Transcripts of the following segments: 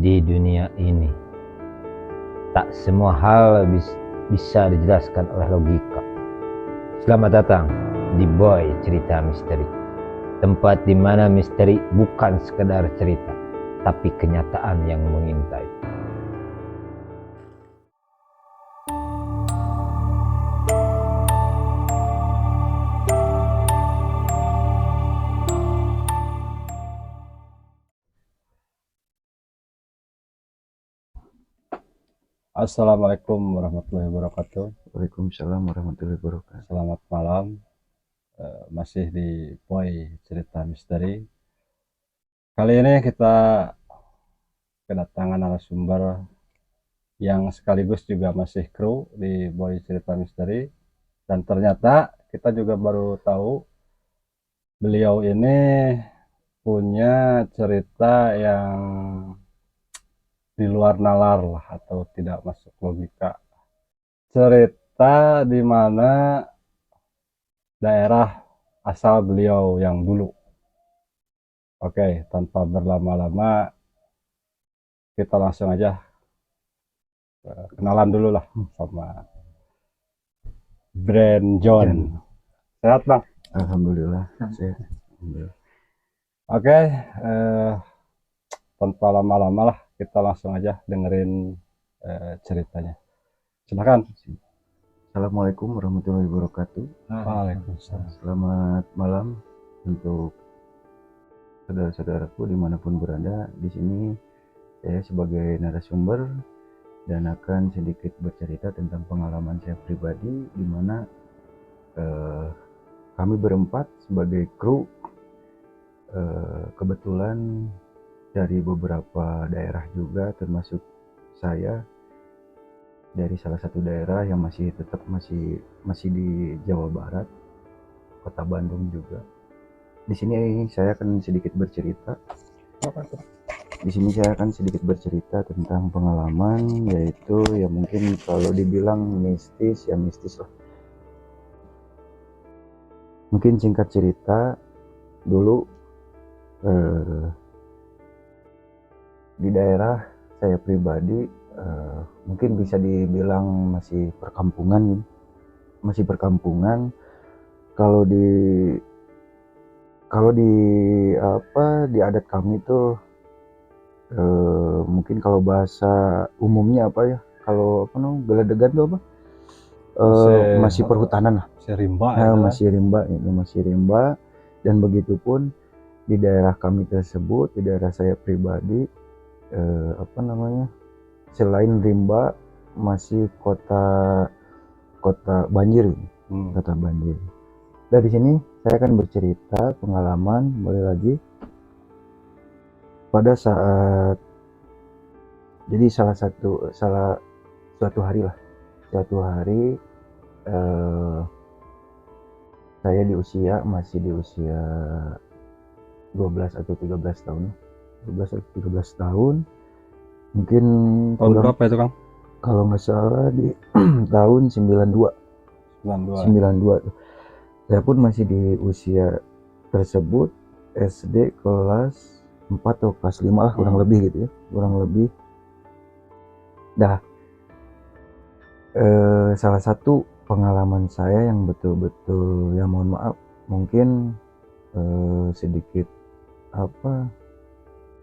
Di dunia ini, tak semua hal bisa dijelaskan oleh logika. Selamat datang di Boy Cerita Misteri, tempat di mana misteri bukan sekedar cerita, tapi kenyataan yang mengintai. Assalamualaikum warahmatullahi wabarakatuh. Waalaikumsalam warahmatullahi wabarakatuh. Selamat malam. Masih di Boy Cerita Misteri. Kali ini kita kedatangan narasumber yang sekaligus juga masih kru di Boy Cerita Misteri. Dan ternyata kita juga baru tahu beliau ini punya cerita yang di luar nalar lah, atau tidak masuk logika. Cerita di mana daerah asal beliau yang dulu. Oke, tanpa berlama-lama kita langsung aja kenalan dulu lah sama Brand John. Sehat Bang? Alhamdulillah. Sehat. Oke, tanpa lama-lama lah kita langsung aja dengerin ceritanya. Silakan. Assalamualaikum warahmatullahi wabarakatuh. Waalaikumsalam. Selamat malam untuk saudara-saudaraku dimanapun berada. Di sini saya sebagai narasumber dan akan sedikit bercerita tentang pengalaman saya pribadi, di mana kami berempat sebagai kru kebetulan dari beberapa daerah juga, termasuk saya dari salah satu daerah yang masih di Jawa Barat, Kota Bandung juga. Di sini saya akan sedikit bercerita. Di sini saya akan sedikit bercerita tentang pengalaman, yaitu ya mungkin kalau dibilang mistis ya mistis lah. Mungkin singkat cerita, dulu di daerah saya pribadi mungkin bisa dibilang masih perkampungan. Kalau di adat kami tuh mungkin kalau bahasa umumnya apa ya, kalau geledegan tuh apa, masih perhutanan lah, masih rimba. Dan begitupun di daerah kami tersebut, di daerah saya pribadi, selain rimba masih kota banjir, kota banjir. Dari sini saya akan bercerita pengalaman mulai lagi pada saat, jadi suatu hari saya masih di usia 12 atau 13 tahun. Mungkin tahun berapa itu Kang? Kalau nggak salah di tahun 92. Saya pun masih di usia tersebut, SD kelas 4 atau kelas 5 lah, kurang lebih gitu ya, Dah, salah satu pengalaman saya yang betul-betul, ya mohon maaf, mungkin sedikit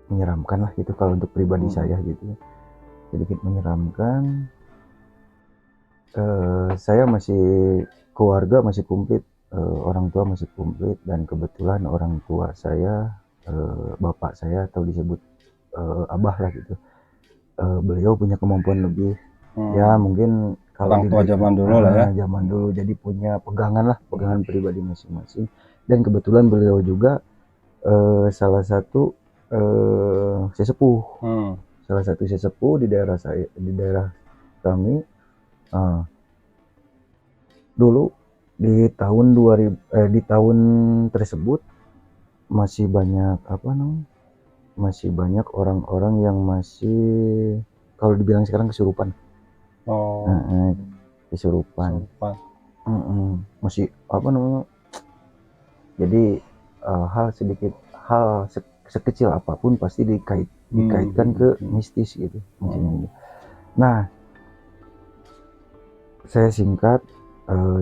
menyeramkan lah gitu kalau untuk pribadi saya gitu ya, sedikit menyeramkan. Saya keluarga masih komplit, orang tua masih komplit, dan kebetulan orang tua saya, bapak saya atau disebut abah lah gitu, beliau punya kemampuan lebih. Ya mungkin kalau orang tua zaman dulu lah ya, zaman dulu, jadi punya pegangan pribadi masing-masing. Dan kebetulan beliau juga salah satu sesepuh di daerah kami. Dulu di tahun tersebut masih banyak orang-orang yang masih, kalau dibilang sekarang kesurupan. Kesurupan. Masih jadi hal sekecil apapun pasti dikaitkan ke mistis gitu maksudnya gitu. Nah, saya singkat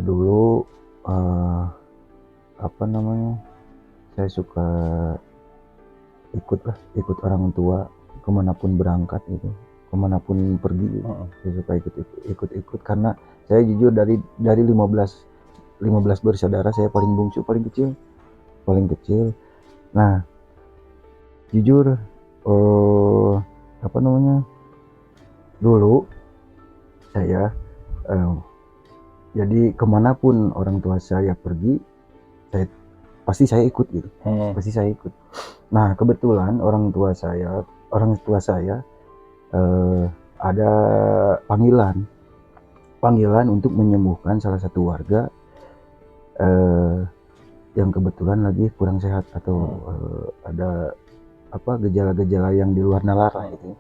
dulu apa namanya, saya suka ikut orang tua kemanapun berangkat gitu, kemanapun pergi gitu. Saya suka ikut karena saya jujur dari 15 bersaudara saya paling bungsu, paling kecil. Nah, jujur apa namanya, dulu saya jadi kemanapun orang tua saya pergi, pasti saya ikut gitu, pasti saya ikut. Nah, kebetulan orang tua saya ada panggilan untuk menyembuhkan salah satu warga yang kebetulan lagi kurang sehat atau ada apa gejala-gejala yang di luar nalar lah gitu.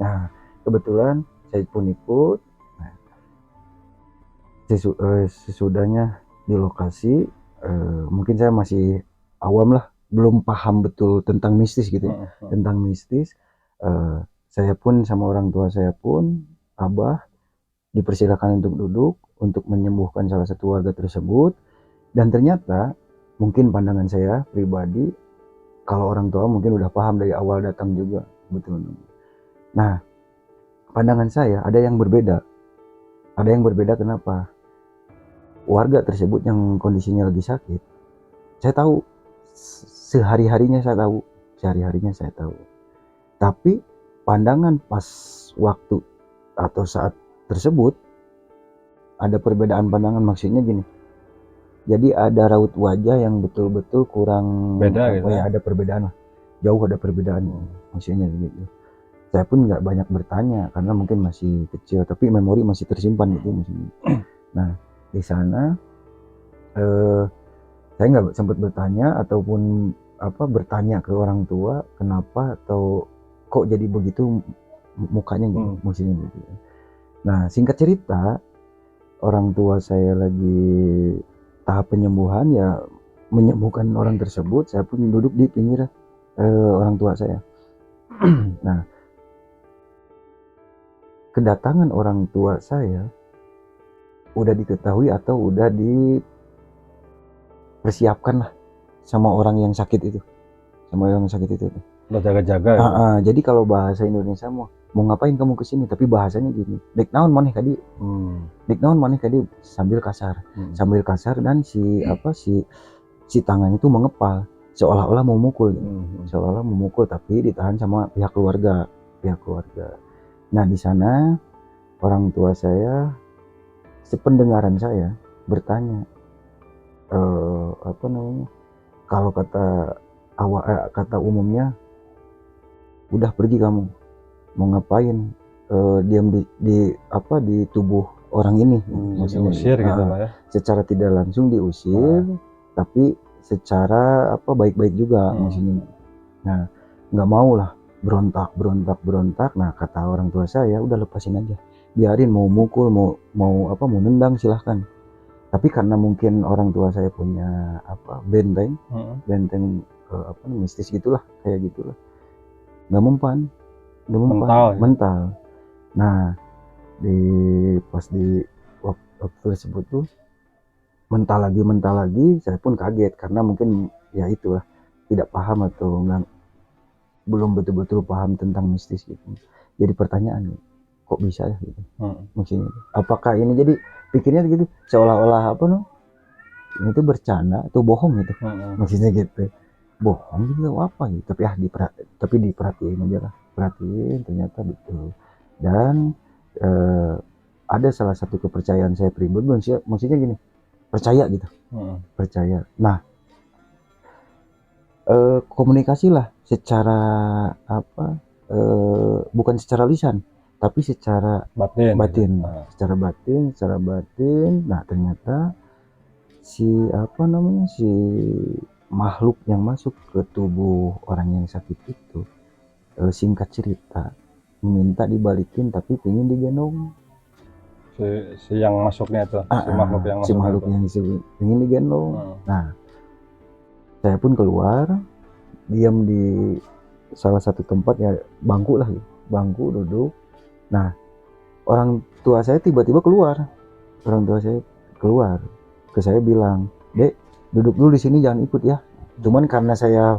Nah, kebetulan saya pun ikut. Nah, sesudahnya di lokasi, mungkin saya masih awam lah, belum paham betul tentang mistis gitu ya. Tentang mistis, saya pun sama orang tua saya pun, abah, dipersilakan untuk duduk untuk menyembuhkan salah satu warga tersebut. Dan ternyata mungkin pandangan saya pribadi, kalau orang tua mungkin udah paham dari awal datang juga, betul. Nah, pandangan saya ada yang berbeda. Kenapa? Warga tersebut yang kondisinya lagi sakit, saya tahu sehari-harinya saya tahu. Tapi pandangan pas waktu atau saat tersebut ada perbedaan pandangan, maksudnya gini. Jadi ada raut wajah yang betul-betul kurang beda gitu ya, ada perbedaan lah. Jauh ada perbedaan maksudnya gitu. Saya pun nggak banyak bertanya karena mungkin masih kecil, tapi memori masih tersimpan gitu maksudnya. Nah, di sana saya nggak sempat bertanya ataupun bertanya ke orang tua kenapa atau kok jadi begitu mukanya gitu maksudnya gitu. Nah, singkat cerita, orang tua saya lagi tahap penyembuhan ya, menyembuhkan orang tersebut, saya pun duduk di pinggir orang tua saya. Nah, kedatangan orang tua saya udah diketahui atau udah dipersiapkan lah sama orang yang sakit itu, udah jaga-jaga ya. Jadi kalau bahasa Indonesia mau ngapain kamu kesini, tapi bahasanya gini, dek naon maneh kadi, sambil kasar, dan si tangannya itu mengepal seolah-olah mau mukul, tapi ditahan sama pihak keluarga. Nah, di sana orang tua saya, sependengaran saya, bertanya kalau kata umumnya, udah pergi kamu, mau ngapain diam di tubuh orang ini, maksudnya diusir gitu lah ya. Secara tidak langsung diusir, tapi secara baik-baik juga maksudnya. Nah, nggak mau lah berontak. Nah, kata orang tua saya, udah lepasin aja, biarin, mau mukul, mau nendang silahkan. Tapi karena mungkin orang tua saya punya benteng mistis gitulah, kayak gitulah, nggak mempan mental. Nah, pas di waktu tersebut tuh mental lagi, saya pun kaget karena mungkin ya itulah, tidak paham atau belum betul-betul paham tentang mistis gitu. Jadi pertanyaan, kok bisa ya gitu, maksudnya apakah ini, jadi pikirnya gitu seolah-olah ini tuh bercanda atau bohong gitu, maksudnya gitu, bohong gitu apa gitu. Tapi diperhatiin aja lah, ternyata betul. Dan ada salah satu kepercayaan saya pribadi, maksudnya gini, percaya gitu, percaya. Nah, komunikasi lah secara bukan secara lisan tapi secara batin. Secara batin. Nah, ternyata si makhluk yang masuk ke tubuh orang yang sakit itu, singkat cerita, minta dibalikin tapi pengen digendong. Si yang masuknya itu, si makhluk yang pengen digendong. Nah, saya pun keluar, diam di salah satu tempat ya, bangku lah gitu. Bangku duduk. Nah, orang tua saya tiba-tiba keluar. Orang tua saya keluar ke saya bilang, "Dek, duduk dulu di sini, jangan ikut ya." Cuman karena saya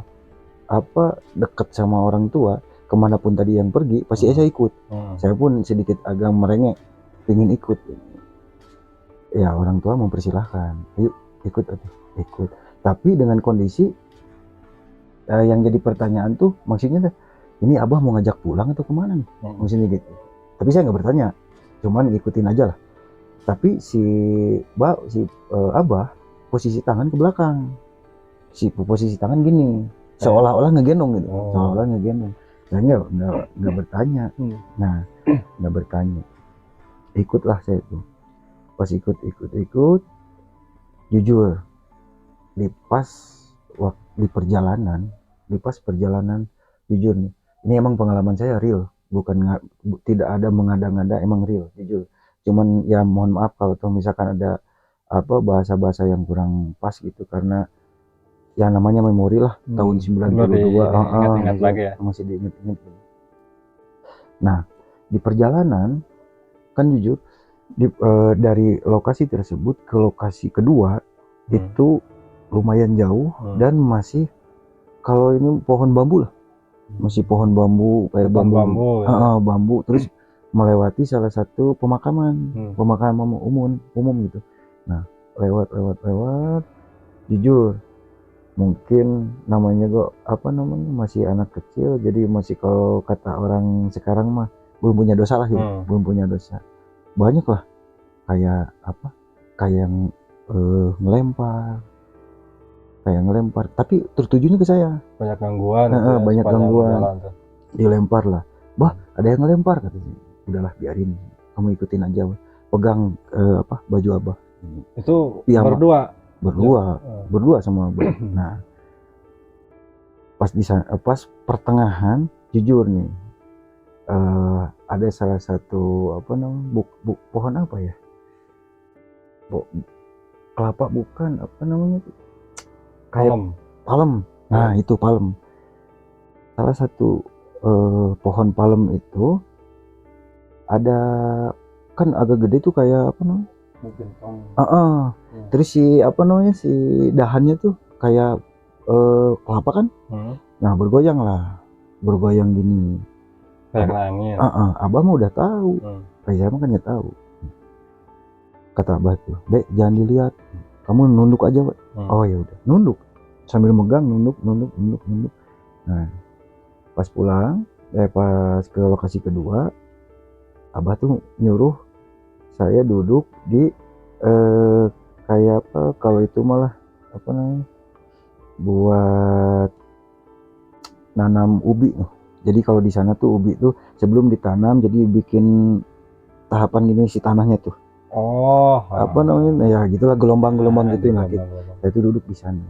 deket sama orang tua, kemanapun tadi yang pergi pasti saya ikut. Saya pun sedikit agak merengek, ingin ikut. Ya orang tua mempersilahkan, "Ayo ikut atuh." Ikut. Tapi dengan kondisi yang jadi pertanyaan tuh maksudnya ini abah mau ngajak pulang atau kemana nih, maksudnya gitu. Tapi saya nggak bertanya, cuman ngikutin aja lah. Tapi si abah posisi tangan ke belakang, posisi tangan gini, seolah-olah ngegendong gitu, seolah-olah ngegendong. Saya nggak bertanya. Nah, nggak bertanya, ikutlah saya tuh. Pas ikut, jujur di perjalanan jujur nih, ini emang pengalaman saya real, bukan tidak ada mengada-ngada, emang real jujur. Cuman ya mohon maaf kalau misalkan ada bahasa-bahasa yang kurang pas gitu, karena ya namanya memori lah, tahun 92 ingat lagi ya. masih diingat-ingat. Nah, di perjalanan kan jujur dari lokasi tersebut ke lokasi kedua itu lumayan jauh dan masih, kalau ini pohon bambu lah, masih pohon bambu kayak bambu, terus melewati salah satu pemakaman umum gitu. Nah, lewat jujur mungkin namanya masih anak kecil, jadi masih, kalau kata orang sekarang mah belum punya dosa lah gitu. Belum punya dosa. Banyak lah kayak kayak ngelempar, tapi tertujunya ke saya. Banyak gangguan Banyak gangguan, dilempar lah. Bah, ada yang ngelempar katanya. Udahlah biarin, kamu ikutin aja, pegang baju abah. Itu ya, berdua berdua sama abah. Nah, pas pertengahan jujur nih, ada salah satu pohon apa ya, kelapa bukan, kayak palem. Nah, itu palem. Salah satu pohon palem itu ada, kan agak gede tuh, kayak terus si si dahannya tuh kayak kelapa kan. Nah, bergoyang gini kayak angin. Abah mah udah tahu, saya mah kan nggak tahu. Kata abah tuh, "Dek, jangan dilihat, kamu nunduk aja, Pak." Oh ya udah, nunduk sambil megang, nunduk. Nah, pas pulang, pas ke lokasi kedua, abah tuh nyuruh saya duduk di kayak kalau itu malah buat nanam ubi. Jadi kalau di sana tuh ubi tuh sebelum ditanam, jadi bikin tahapan gini si tanahnya tuh. Ya gitulah, gelombang-gelombang gitu lah. Saya tuh duduk di sana.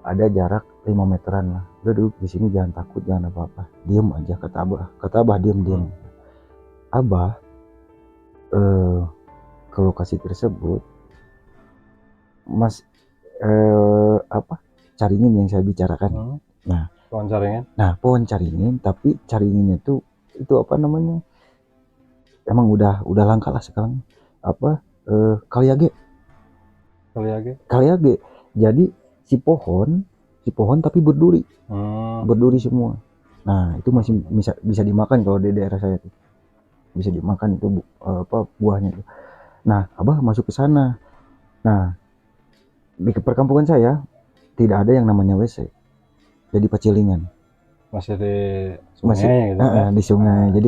Ada jarak 5 meteran lah. Udah duduk di sini, jangan takut, jangan apa-apa. Diem aja, kata abah, diem. Abah ke lokasi tersebut, caringin yang saya bicarakan. Nah, pohon caringin, tapi caringinnya tuh itu emang udah langka lah sekarang, kaliage. Jadi si pohon tapi berduri semua. Nah, itu masih bisa dimakan kalau di daerah saya tuh, bisa dimakan itu buahnya tuh. Nah, abah masuk ke sana. Nah, di perkampungan saya tidak ada yang namanya WC, jadi pacilingan. Masih di sungai gitu ya? Di sungai, jadi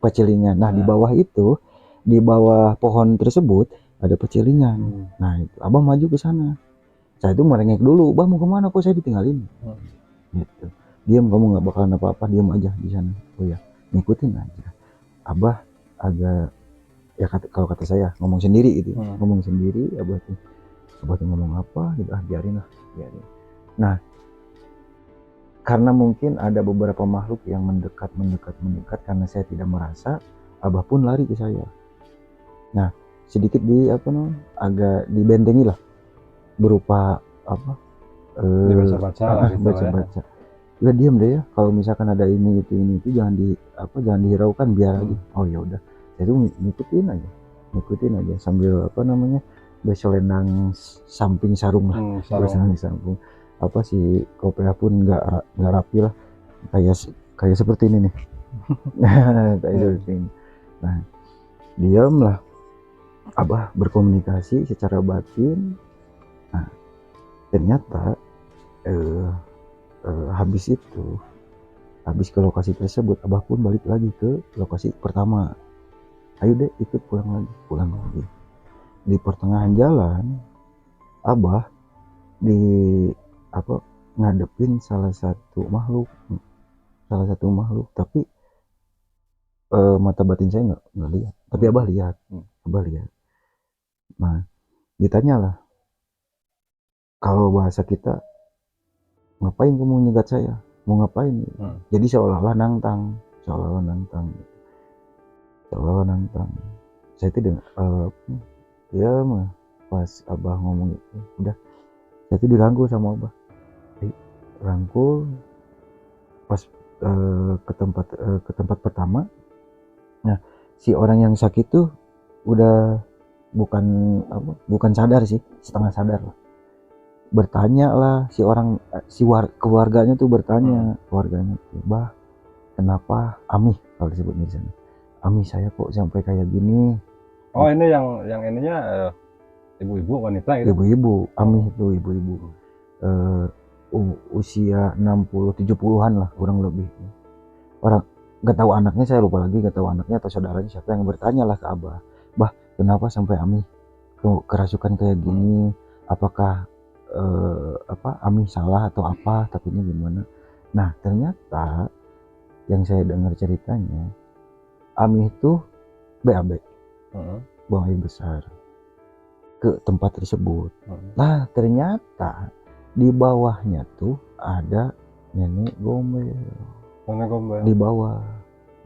pacilingan. Nah, di bawah itu, di bawah pohon tersebut ada pacilingan. Nah, itu abah maju ke sana. Saya itu merengek dulu, "Bah, mau kemana, kok saya ditinggalin?" Gitu. "Diam, kamu nggak bakalan apa-apa, diam aja di sana." Oh ya, ngikutin aja. Abah agak, ya kalau kata saya, ngomong sendiri gitu. Ngomong sendiri, abah tuh ngomong apa gitu, biarin. Nah, karena mungkin ada beberapa makhluk yang mendekat karena saya tidak merasa, abah pun lari ke saya. Nah, sedikit agak dibentengi lah, berupa dibaca-baca. Baca-baca. udah diem deh ya, kalau misalkan ada ini itu jangan jangan dihiraukan, biar aja. Oh ya udah, saya tuh ngikutin aja sambil berselendang samping sarung lah, Sarung. berselendang samping si kopiah pun nggak rapi lah, kayak seperti ini nih. Kayak seperti ini. Nah, diam lah, Abah berkomunikasi secara batin. Nah, ternyata habis ke lokasi tersebut, Abah pun balik lagi ke lokasi pertama. Ayo deh, ikut pulang lagi. Di pertengahan jalan, Abah di ngadepin salah satu makhluk, tapi mata batin saya nggak lihat, tapi Abah lihat. Nah, ditanyalah, kalau bahasa kita, ngapain kamu nyegat saya, mau ngapain? Jadi seolah-olah nantang. Saya itu dengan ya mah pas Abah ngomong itu, udah saya itu dirangkul sama Abah, rangkul pas ke tempat pertama. Nah, si orang yang sakit tuh udah bukan sadar sih, setengah sadar lah. Bertanya lah keluarganya tuh bertanya, keluarganya tuh, Bah, kenapa Amih, kalau disebut di sana, Amih saya kok sampai kayak gini. Oh, ini yang ininya ibu-ibu wanita gitu. Ibu-ibu, Amih itu ibu-ibu. Usia 60-70-an lah kurang lebih. Orang nggak tahu anaknya, saya lupa lagi, nggak tahu anaknya atau saudaranya siapa, yang bertanya lah ke Abah, Bah, kenapa sampai Amih kerasukan kayak gini? Apakah Amih salah atau apa, takutnya gimana? Nah, ternyata yang saya dengar ceritanya, Amih itu BAB, buang air besar ke tempat tersebut. Nah, ternyata di bawahnya tuh ada nenek gombel. Di bawah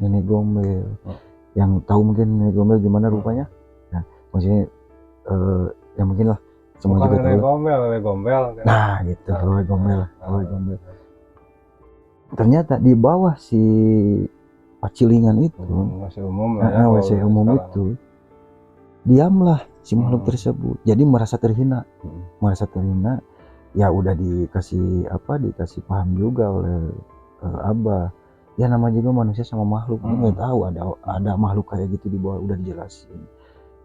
nenek gombel. Yang tahu mungkin nenek gombel gimana rupanya? Nah, maksudnya yang mungkin lah semua juga tahu. Wewe gombel. Nah, gitu, wewe gombel. Ternyata di bawah si pacilingan itu, WC umum lah ya. WC umum itu, diamlah si makhluk tersebut. Jadi merasa terhina. Ya udah dikasih paham juga oleh Abah. Ya namanya juga manusia sama makhluk, nggak tahu ada makhluk kayak gitu di bawah, udah dijelasin.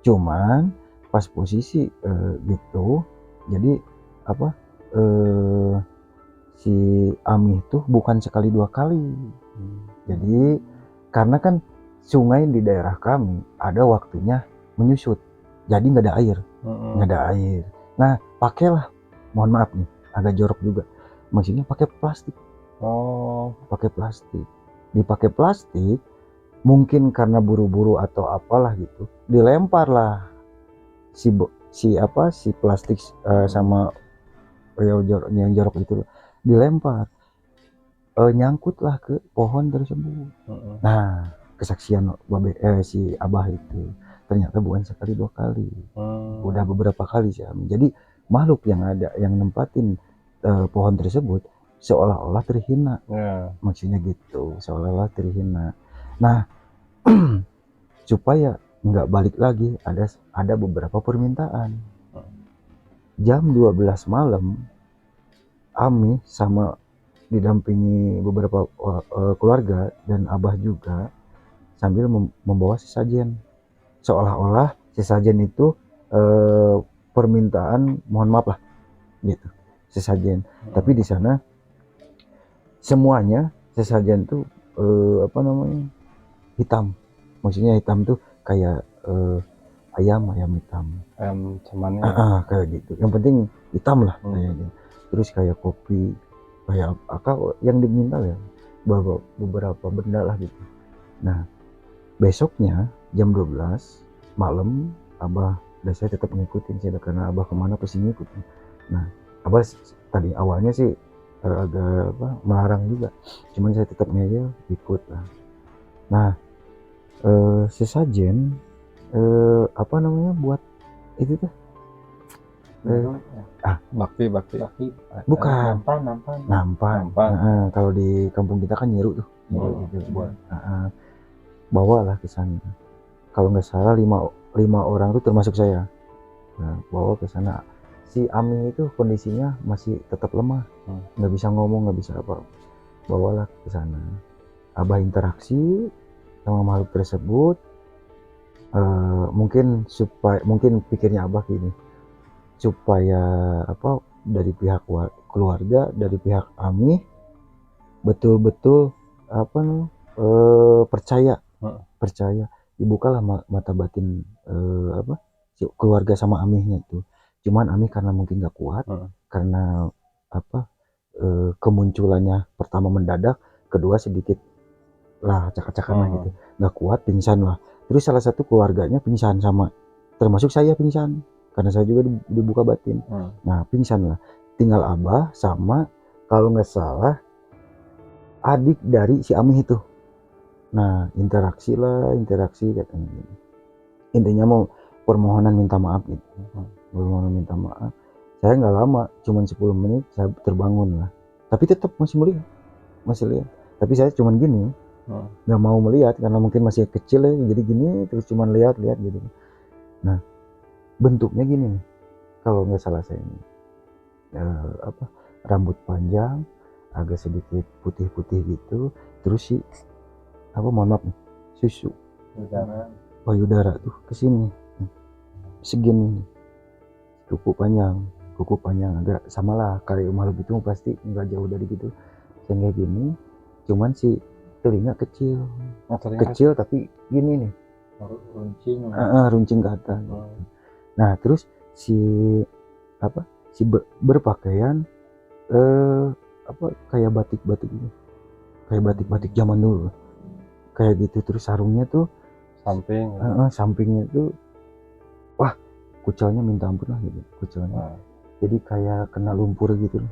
Cuman pas posisi gitu, jadi si Amih tuh bukan sekali dua kali. Jadi karena kan sungai di daerah kami ada waktunya menyusut, jadi nggak ada air. Nah, pakailah, mohon maaf nih, agak jorok juga, maksudnya pakai plastik. Dipakai plastik, mungkin karena buru-buru atau apalah gitu, dilemparlah si plastik sama yang jorok itu, dilempar, nyangkutlah ke pohon tersebut. Nah, kesaksian si Abah itu ternyata bukan sekali dua kali, udah beberapa kali sih. Jadi makhluk yang nempatin pohon tersebut seolah-olah terhina, maksudnya gitu, seolah-olah terhina. Nah, supaya nggak balik lagi, ada beberapa permintaan. Jam 12 malam, Ami sama didampingi beberapa keluarga dan Abah juga sambil membawa sesajen, seolah-olah sesajen itu permintaan, mohon maaf lah gitu, sesajen. Tapi di sana semuanya sesajen tuh hitam, maksudnya hitam tuh kayak ayam hitam, ayam cemannya kayak gitu, yang penting hitam lah kayaknya. Terus kayak kopi, kayak yang diminta ya, beberapa benda lah gitu. Nah, besoknya jam 12 malam, Abah dan saya tetap ngikutin sih, karena Abah kemana pasti ngikutin. Nah, Abah tadi awalnya sih agak melarang juga, cuman saya tetap ngeyel, ikut lah. Nah, sesajen buat itu tuh Bakti. Bukan. Nampan. Nampan. Nampan. Kalau di kampung kita kan nyiru tuh. Nyiru gitu. Iya. Bawalah ke sana. Kalau nggak salah 5 orang tuh termasuk saya. Nah, bawa ke sana. Si Ami itu kondisinya masih tetap lemah, nggak bisa ngomong, nggak bisa apa. Bawalah ke sana. Abah interaksi sama makhluk tersebut. Mungkin pikirnya Abah gini, supaya apa, dari pihak keluarga, dari pihak Ami betul-betul apa percaya, dibukalah mata batin si keluarga sama Amihnya itu. Cuman Amih karena mungkin nggak kuat, karena apa, kemunculannya pertama mendadak, kedua sedikit lah acak-acakan lah gitu, nggak kuat, pingsan lah. Terus salah satu keluarganya pingsan, sama termasuk saya pingsan karena saya juga dibuka batin. Nah, pingsan lah, tinggal Abah sama kalau nggak salah adik dari si Amih itu. Nah, interaksi katanya. Intinya mau permohonan minta maaf gitu. Permohonan minta maaf. Saya nggak lama, cuman 10 menit saya terbangun lah. Tapi tetap masih lihat. Tapi saya cuman gini, nggak mau melihat karena mungkin masih kecil ya, jadi gini terus cuman lihat gitu. Nah, bentuknya gini nih, kalau nggak salah saya ini, rambut panjang, agak sedikit putih-putih gitu, terus mohon maaf nih, susu payudara tuh kesini segini, kuku panjang agak samalah kayak makhluk itu pasti nggak jauh dari gitu, kayak gini, cuman si telinga kecil tapi gini nih, runcing ke atas. Nah, terus si berpakaian kayak batik gitu, kayak batik zaman dulu kayak gitu. Terus sarungnya tuh sampingnya tuh, wah, kucelnya minta ampun lah gitu, kucelnya. Jadi kayak kena lumpur gitu,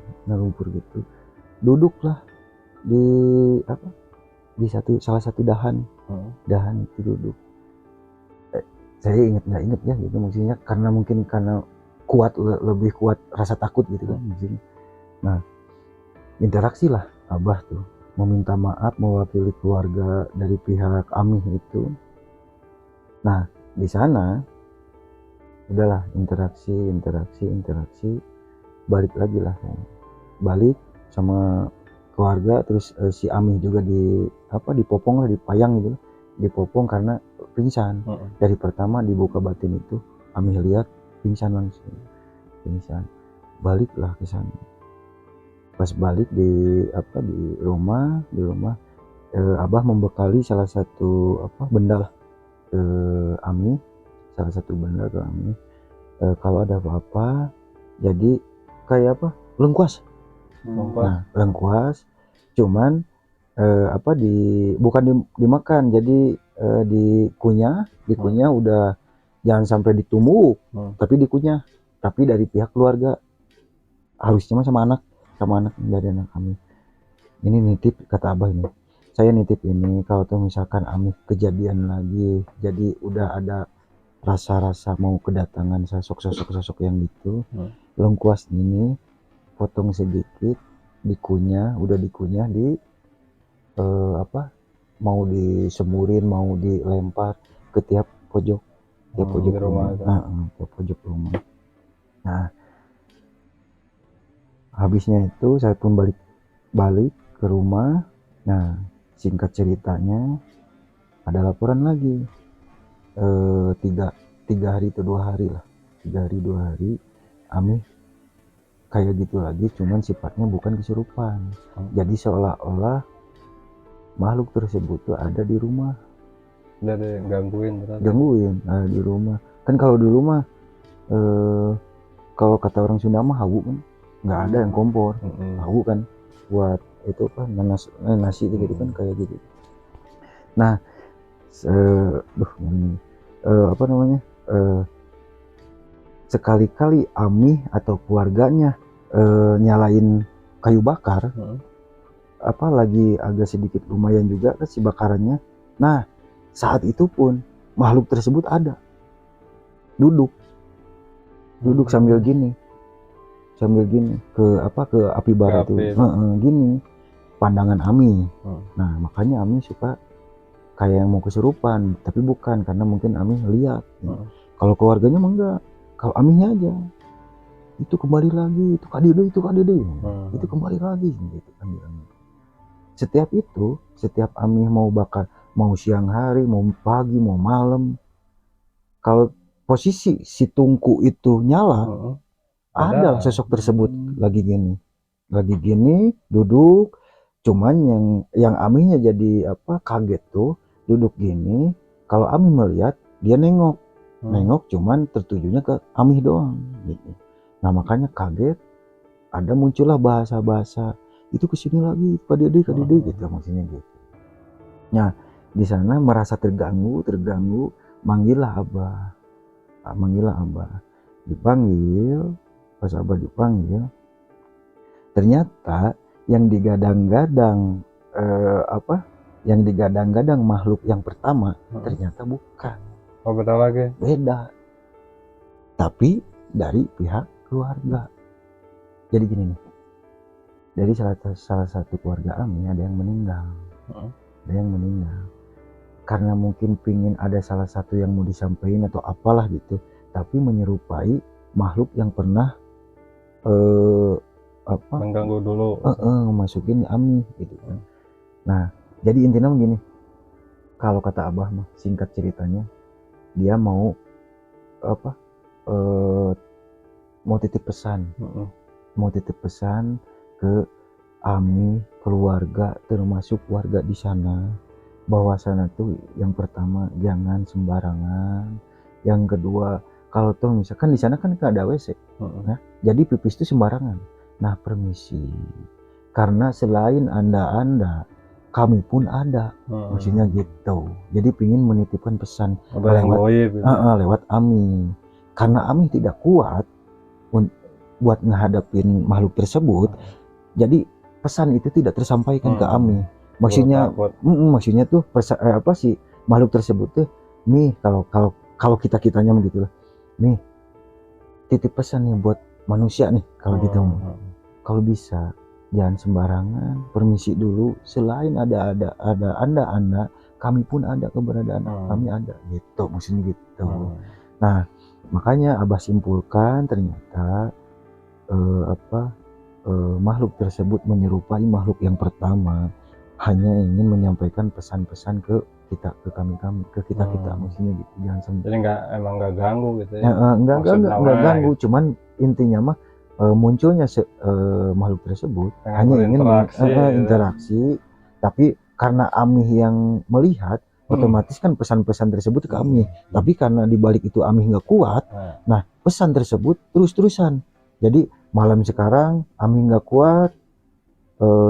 duduklah di salah satu dahan itu duduk. Saya nggak inget ya gitu, maksudnya karena mungkin lebih kuat rasa takut gitu kan mungkin. Nah, interaksi lah Abah tuh meminta maaf mewakili keluarga dari pihak Amih itu. Nah, di sana udahlah interaksi, balik lagi lah, balik sama keluarga. Terus si Amih juga dipopong lah, dipayang gitu, dipopong karena pingsan. Dari pertama dibuka batin itu Amih lihat pingsan langsung, baliklah ke sana. Pas balik di rumah Abah membekali salah satu benda lah ke Amih, kalau ada apa-apa jadi kayak lengkuas. Nah, lengkuas cuman bukan dimakan, jadi dikunyah udah, jangan sampai ditumbuk, tapi dikunyah, tapi dari pihak keluarga, harusnya sama anak dari anak kami. Ini nitip, kata Abah ini, saya nitip ini kalau tuh misalkan Amih kejadian lagi, jadi udah ada rasa-rasa mau kedatangan sosok yang gitu, lengkuas ini potong sedikit, dikunyah di mau disemurin, mau dilempar ke tiap pojok rumah. Tiap pojok rumah. Nah, habisnya itu saya pun balik ke rumah. Nah, singkat ceritanya ada laporan lagi, 3 hari atau 2 hari lah, 3 hari 2 hari Amih kayak gitu lagi, cuman sifatnya bukan kesurupan. Jadi seolah-olah makhluk tersebut tuh ada di rumah, gangguin di rumah. Kan kalau di rumah kalau kata orang Sunda mah hawu kan, nggak ada yang kompor, hawu kan buat itu nasi gitu kan, kayak gitu. Nah, sekali-kali Amih atau keluarganya nyalain kayu bakar, lagi agak sedikit lumayan juga kan si bakarannya. Nah, saat itu pun makhluk tersebut ada duduk duduk sambil gini ke api bara tuh, api. gini pandangan Ami. Hmm. Nah makanya Ami suka kayak yang mau kesurupan, tapi bukan, karena mungkin Ami lihat. Kalau keluarganya mah enggak, kalau Aminya aja itu kembali lagi, itu Kak Dede, itu kembali lagi gitu kan bilangnya. Setiap Ami mau siang hari, mau pagi, mau malam, kalau posisi si tungku itu nyala, ada sosok tersebut lagi gini duduk. Cuman yang Aminnya jadi kaget tuh, duduk gini, kalau Ami melihat dia nengok cuman tertujunya ke Ami doang gitu. Nah makanya kaget, ada muncullah bahasa-bahasa itu kesini lagi Kak Dede gitu maksudnya gitu. Nah di sana merasa terganggu, manggillah Abah. Dipanggil, pas Abah dipanggil, ternyata yang digadang-gadang makhluk yang pertama ternyata bukan. Oh, beda lagi. Beda. Tapi dari pihak keluarga. Jadi gini nih. Dari salah satu keluarga Ami ada yang meninggal. Karena mungkin pingin ada salah satu yang mau disampaikan atau apalah gitu, tapi menyerupai makhluk yang pernah mengganggu dulu, masukin Ami gitu kan. Nah jadi intinya begini, kalau kata Abah mah singkat ceritanya, dia mau mau titip pesan ke Ami, keluarga, termasuk warga di sana, bahwa sana tuh yang pertama jangan sembarangan, yang kedua kalau tuh misalkan di sana kan gak ada WC, nah, jadi pipis itu sembarangan. Nah permisi, karena selain anda kami pun ada, maksudnya gitu. Jadi pingin menitipkan pesan lewat Ami, karena Ami tidak kuat buat ngehadapin makhluk tersebut. Jadi pesan itu tidak tersampaikan ke Ami. Maksudnya tuh si makhluk tersebut tuh nih, kalau kitanya begitu lah, nih titip pesan nih buat manusia nih, kalau gitu kalau bisa jangan sembarangan, permisi dulu, selain ada anda kami pun ada, keberadaan kami ada gitu, maksudnya gitu. Nah makanya Abah simpulkan ternyata makhluk tersebut menyerupai makhluk yang pertama, hanya ingin menyampaikan pesan-pesan ke kita maksudnya gitu. Jangan sampai, jadi nggak ganggu gitu ya. Nggak ganggu, cuman intinya mah munculnya makhluk tersebut hanya ingin interaksi, tapi karena Amih yang melihat, otomatis kan pesan-pesan tersebut ke Amih. Tapi karena dibalik itu Amih nggak kuat, nah pesan tersebut terus-terusan. Jadi malam sekarang Amih nggak kuat,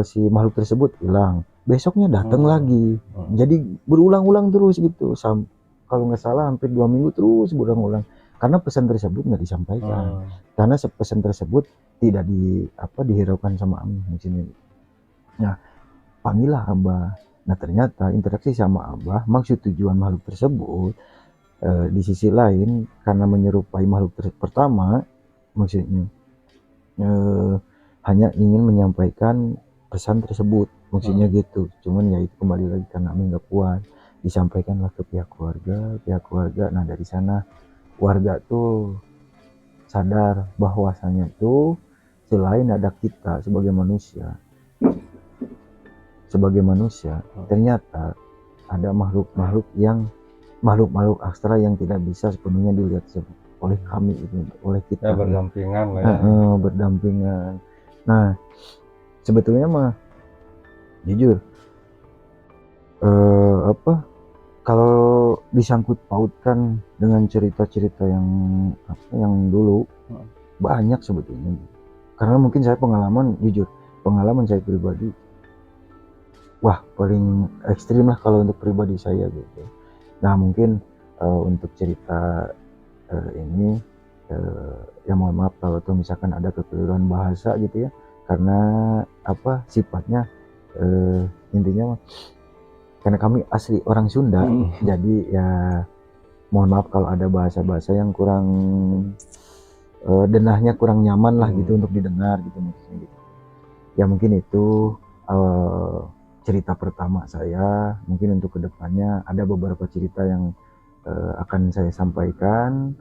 si makhluk tersebut hilang, besoknya datang lagi. Jadi berulang-ulang terus gitu, kalau nggak salah hampir 2 minggu terus berulang-ulang, karena pesan tersebut nggak disampaikan, karena pesan tersebut tidak dihiraukan sama Ami maksudnya. Nah panggillah Abah. Nah ternyata interaksi sama Abah, maksud tujuan makhluk tersebut di sisi lain karena menyerupai makhluk pertama, maksudnya hanya ingin menyampaikan pesan tersebut, maksudnya gitu. Cuman ya itu kembali lagi karena Ami nggak kuat, disampaikanlah ke pihak keluarga. Nah dari sana warga tuh sadar bahwasanya tuh selain ada kita sebagai manusia, ternyata ada makhluk ekstra yang tidak bisa sepenuhnya dilihat oleh kami, itu oleh kita, berdampingan lah ya. Berdampingan. Nah sebetulnya mah jujur kalau disangkut pautkan dengan cerita-cerita yang dulu, banyak sebetulnya. Karena mungkin saya pengalaman saya pribadi, wah paling ekstrim lah kalau untuk pribadi saya gitu. Nah mungkin untuk cerita ini ya mohon maaf kalau tuh misalkan ada kekeliruan bahasa gitu ya, karena sifatnya intinya karena kami asli orang Sunda, jadi ya mohon maaf kalau ada bahasa-bahasa yang kurang denahnya kurang nyaman lah gitu untuk didengar gitu maksudnya gitu. Ya mungkin itu cerita pertama saya. Mungkin untuk kedepannya ada beberapa cerita yang akan saya sampaikan.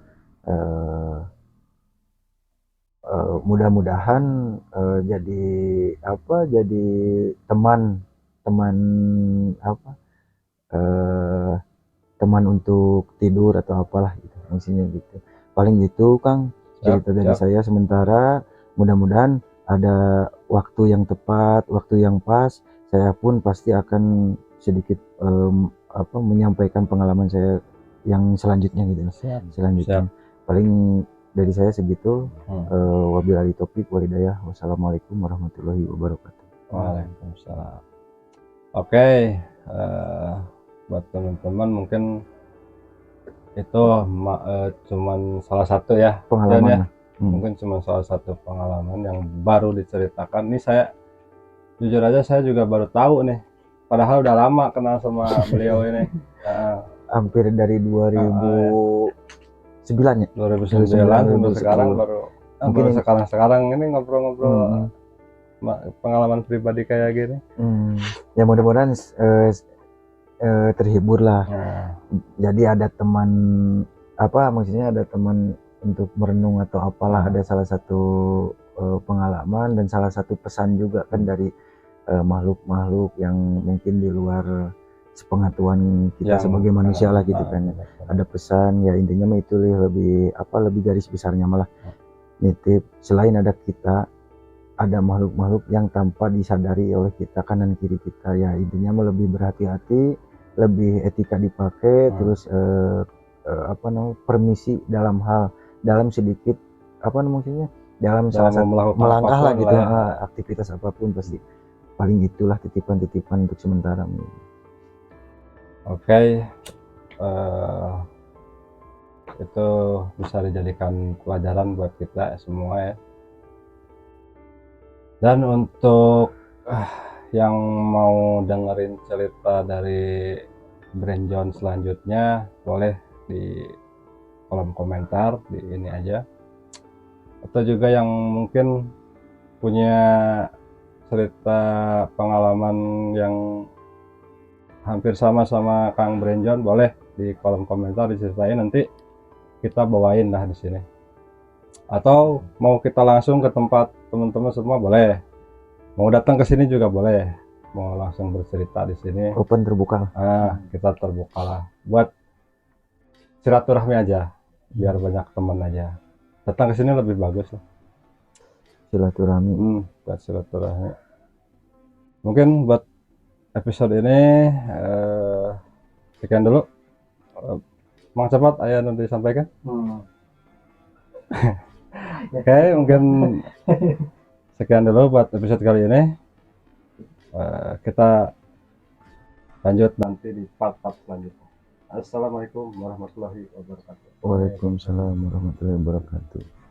Mudah-mudahan jadi jadi teman teman apa eh, teman untuk tidur atau apalah gitu maksudnya gitu. Paling itu Kang cerita dari Siap. saya sementara. Mudah-mudahan ada waktu yang tepat, waktu yang pas, saya pun pasti akan sedikit menyampaikan pengalaman saya yang selanjutnya gitu. Selanjutnya paling dari saya segitu. Wabillahi taufik walhidayah. Wassalamualaikum warahmatullahi wabarakatuh. Waalaikumsalam. Oke, buat teman-teman mungkin itu cuman salah satu ya Pengalaman ya. lah. Mungkin cuma salah satu pengalaman yang baru diceritakan. Ini saya jujur aja saya juga baru tahu nih, padahal udah lama kenal sama beliau ini. Hampir dari 2009 ya. 2009 sampai sekarang baru sekarang ini ngobrol-ngobrol pengalaman pribadi kayak gini. Ya mudah-mudahan terhibur lah. Jadi ada teman maksudnya ada teman untuk merenung atau apalah. Ada salah satu pengalaman dan salah satu pesan juga kan dari makhluk-makhluk yang mungkin di luar sepengetahuan kita sebagai manusia lah gitu kan. Ada pesan ya, intinya mah itu lebih garis besarnya malah nitip, selain ada kita, ada makhluk-makhluk yang tanpa disadari oleh kita kanan kiri kita, ya intinya mah lebih berhati-hati, lebih etika dipakai, terus permisi dalam sedikit maksudnya dalam salah satu melangkah lah gitu, aktivitas apapun pasti. Paling itulah titipan-titipan untuk sementara. Oke, itu bisa dijadikan pelajaran buat kita semua ya. Dan untuk yang mau dengerin cerita dari Brain John selanjutnya, boleh di kolom komentar di ini aja. Atau juga yang mungkin punya cerita pengalaman yang hampir sama Kang Brain John, boleh di kolom komentar diceritain, nanti kita bawain lah di sini. Atau mau kita langsung ke tempat teman-teman semua boleh. Mau datang ke sini juga boleh. Mau langsung bercerita di sini. Open, terbuka. Kita terbuka lah. Buat silaturahmi aja, biar banyak teman aja. Datang ke sini lebih bagus lah. Silaturahmi. Buat silaturahmi. Mungkin buat episode ini sekian dulu. Mang cepat ayah nanti sampaikan. Oke, mungkin sekian dulu buat episode kali ini. Kita lanjut nanti di part-part selanjutnya. Assalamualaikum warahmatullahi wabarakatuh. Waalaikumsalam warahmatullahi wabarakatuh.